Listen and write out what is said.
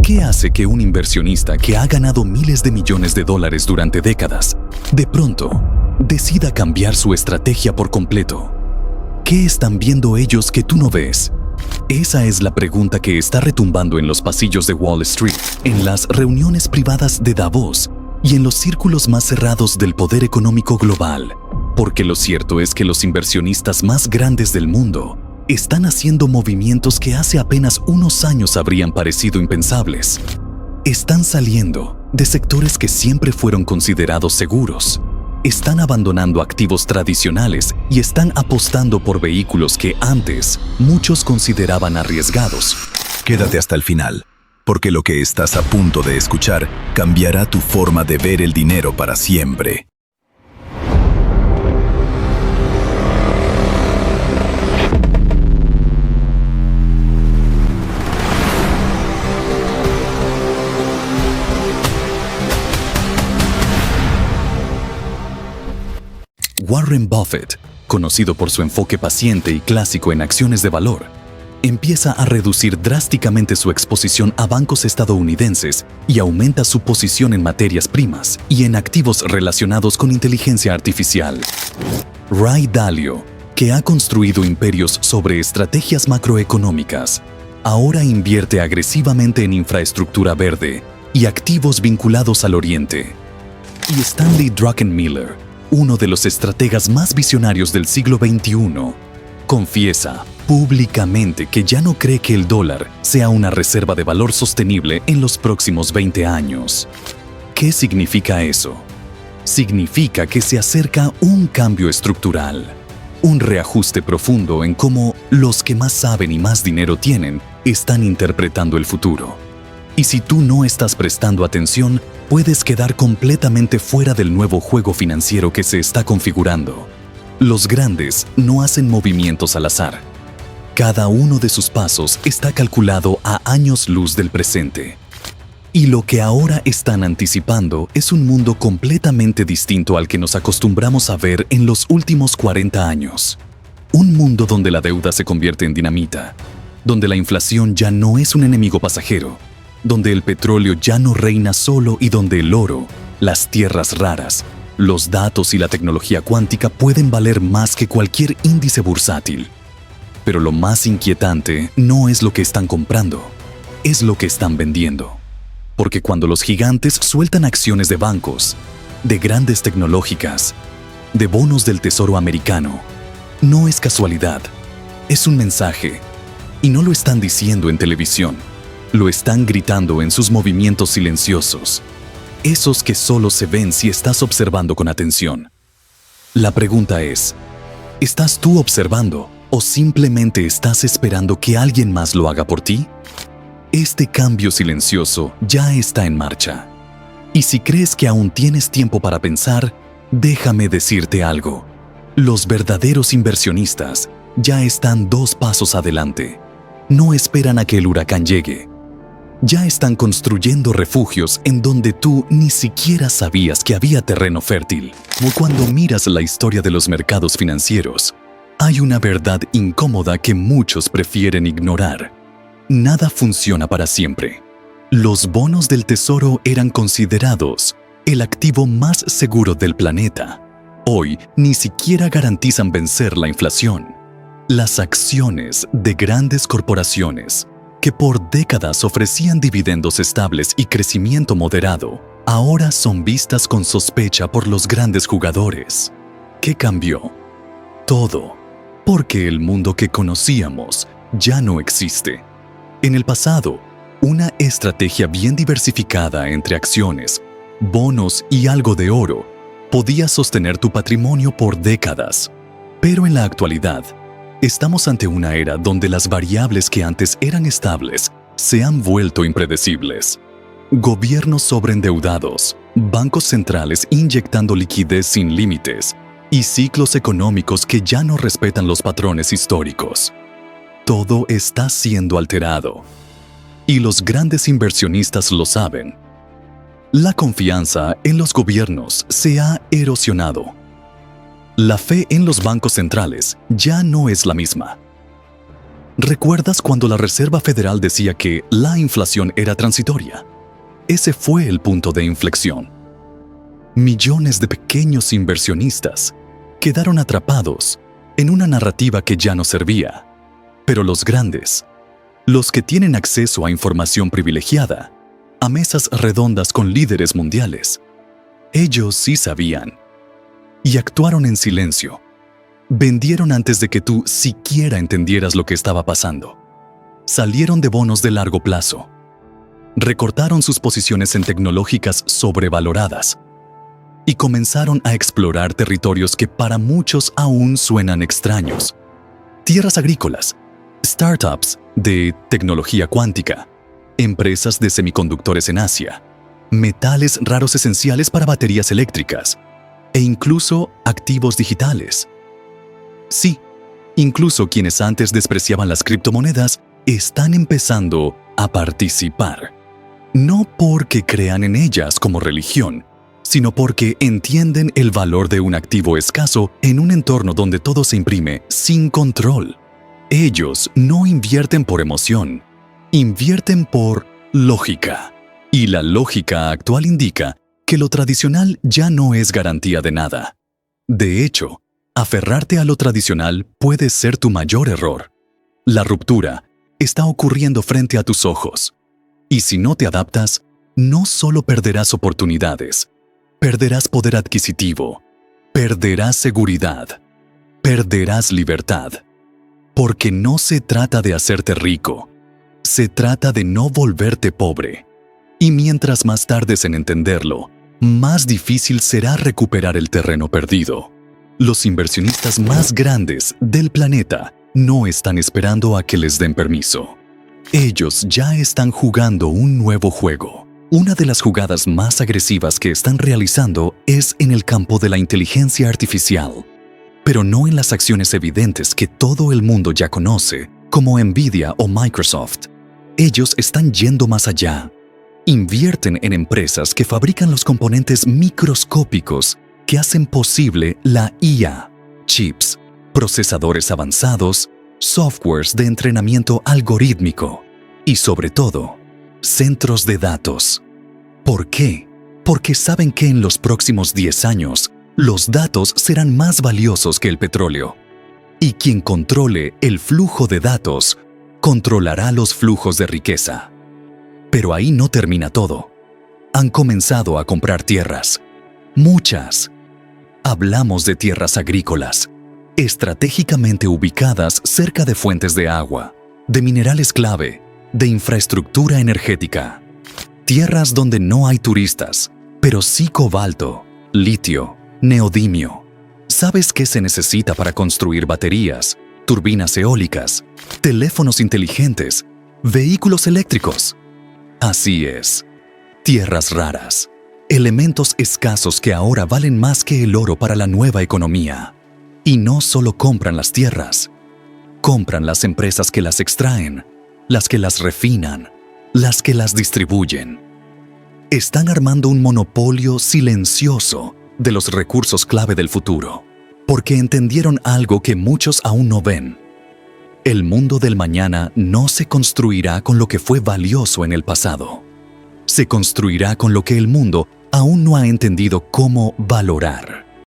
¿Qué hace que un inversionista que ha ganado miles de millones de dólares durante décadas, de pronto, decida cambiar su estrategia por completo? ¿Qué están viendo ellos que tú no ves? Esa es la pregunta que está retumbando en los pasillos de Wall Street, en las reuniones privadas de Davos y en los círculos más cerrados del poder económico global. Porque lo cierto es que los inversionistas más grandes del mundo están haciendo movimientos que hace apenas unos años habrían parecido impensables. Están saliendo de sectores que siempre fueron considerados seguros. Están abandonando activos tradicionales y están apostando por vehículos que antes muchos consideraban arriesgados. Quédate hasta el final, porque lo que estás a punto de escuchar cambiará tu forma de ver el dinero para siempre. Warren Buffett, conocido por su enfoque paciente y clásico en acciones de valor, empieza a reducir drásticamente su exposición a bancos estadounidenses y aumenta su posición en materias primas y en activos relacionados con inteligencia artificial. Ray Dalio, que ha construido imperios sobre estrategias macroeconómicas, ahora invierte agresivamente en infraestructura verde y activos vinculados al Oriente. Y Stanley Druckenmiller, uno de los estrategas más visionarios del siglo XXI, confiesa públicamente que ya no cree que el dólar sea una reserva de valor sostenible en los próximos 20 años. ¿Qué significa eso? Significa que se acerca un cambio estructural, un reajuste profundo en cómo los que más saben y más dinero tienen están interpretando el futuro. Y si tú no estás prestando atención, puedes quedar completamente fuera del nuevo juego financiero que se está configurando. Los grandes no hacen movimientos al azar. Cada uno de sus pasos está calculado a años luz del presente. Y lo que ahora están anticipando es un mundo completamente distinto al que nos acostumbramos a ver en los últimos 40 años. Un mundo donde la deuda se convierte en dinamita, donde la inflación ya no es un enemigo pasajero, donde el petróleo ya no reina solo y donde el oro, las tierras raras, los datos y la tecnología cuántica pueden valer más que cualquier índice bursátil. Pero lo más inquietante no es lo que están comprando, es lo que están vendiendo. Porque cuando los gigantes sueltan acciones de bancos, de grandes tecnológicas, de bonos del Tesoro americano, no es casualidad, es un mensaje. Y no lo están diciendo en televisión. Lo están gritando en sus movimientos silenciosos, esos que solo se ven si estás observando con atención. La pregunta es, ¿estás tú observando o simplemente estás esperando que alguien más lo haga por ti? Este cambio silencioso ya está en marcha. Y si crees que aún tienes tiempo para pensar, déjame decirte algo. Los verdaderos inversionistas ya están 2 pasos adelante. No esperan a que el huracán llegue. Ya están construyendo refugios en donde tú ni siquiera sabías que había terreno fértil. O cuando miras la historia de los mercados financieros, hay una verdad incómoda que muchos prefieren ignorar. Nada funciona para siempre. Los bonos del tesoro eran considerados el activo más seguro del planeta. Hoy ni siquiera garantizan vencer la inflación. Las acciones de grandes corporaciones, que por décadas ofrecían dividendos estables y crecimiento moderado, ahora son vistas con sospecha por los grandes jugadores. ¿Qué cambió? Todo, porque el mundo que conocíamos ya no existe. En el pasado, una estrategia bien diversificada entre acciones, bonos y algo de oro podía sostener tu patrimonio por décadas. Pero en la actualidad, estamos ante una era donde las variables que antes eran estables se han vuelto impredecibles. Gobiernos sobreendeudados, bancos centrales inyectando liquidez sin límites y ciclos económicos que ya no respetan los patrones históricos. Todo está siendo alterado. Y los grandes inversionistas lo saben. La confianza en los gobiernos se ha erosionado. La fe en los bancos centrales ya no es la misma. ¿Recuerdas cuando la Reserva Federal decía que la inflación era transitoria? Ese fue el punto de inflexión. Millones de pequeños inversionistas quedaron atrapados en una narrativa que ya no servía. Pero los grandes, los que tienen acceso a información privilegiada, a mesas redondas con líderes mundiales, ellos sí sabían. Y actuaron en silencio. Vendieron antes de que tú siquiera entendieras lo que estaba pasando. Salieron de bonos de largo plazo. Recortaron sus posiciones en tecnológicas sobrevaloradas y comenzaron a explorar territorios que para muchos aún suenan extraños. Tierras agrícolas, startups de tecnología cuántica, empresas de semiconductores en Asia, metales raros esenciales para baterías eléctricas e incluso activos digitales. Sí, incluso quienes antes despreciaban las criptomonedas están empezando a participar. No porque crean en ellas como religión, sino porque entienden el valor de un activo escaso en un entorno donde todo se imprime sin control. Ellos no invierten por emoción, invierten por lógica. Y la lógica actual indica que lo tradicional ya no es garantía de nada. De hecho, aferrarte a lo tradicional puede ser tu mayor error. La ruptura está ocurriendo frente a tus ojos. Y si no te adaptas, no solo perderás oportunidades, perderás poder adquisitivo, perderás seguridad, perderás libertad. Porque no se trata de hacerte rico, se trata de no volverte pobre. Y mientras más tardes en entenderlo, más difícil será recuperar el terreno perdido. Los inversionistas más grandes del planeta no están esperando a que les den permiso. Ellos ya están jugando un nuevo juego. Una de las jugadas más agresivas que están realizando es en el campo de la inteligencia artificial, pero no en las acciones evidentes que todo el mundo ya conoce, como Nvidia o Microsoft. Ellos están yendo más allá. Invierten en empresas que fabrican los componentes microscópicos que hacen posible la IA, chips, procesadores avanzados, softwares de entrenamiento algorítmico y, sobre todo, centros de datos. ¿Por qué? Porque saben que en los próximos 10 años, los datos serán más valiosos que el petróleo. Y quien controle el flujo de datos, controlará los flujos de riqueza. Pero ahí no termina todo. Han comenzado a comprar tierras. Muchas. Hablamos de tierras agrícolas, estratégicamente ubicadas cerca de fuentes de agua, de minerales clave, de infraestructura energética. Tierras donde no hay turistas, pero sí cobalto, litio, neodimio. ¿Sabes qué se necesita para construir baterías, turbinas eólicas, teléfonos inteligentes, vehículos eléctricos? Así es. Tierras raras. Elementos escasos que ahora valen más que el oro para la nueva economía. Y no solo compran las tierras, compran las empresas que las extraen, las que las refinan, las que las distribuyen. Están armando un monopolio silencioso de los recursos clave del futuro, porque entendieron algo que muchos aún no ven. El mundo del mañana no se construirá con lo que fue valioso en el pasado. Se construirá con lo que el mundo aún no ha entendido cómo valorar.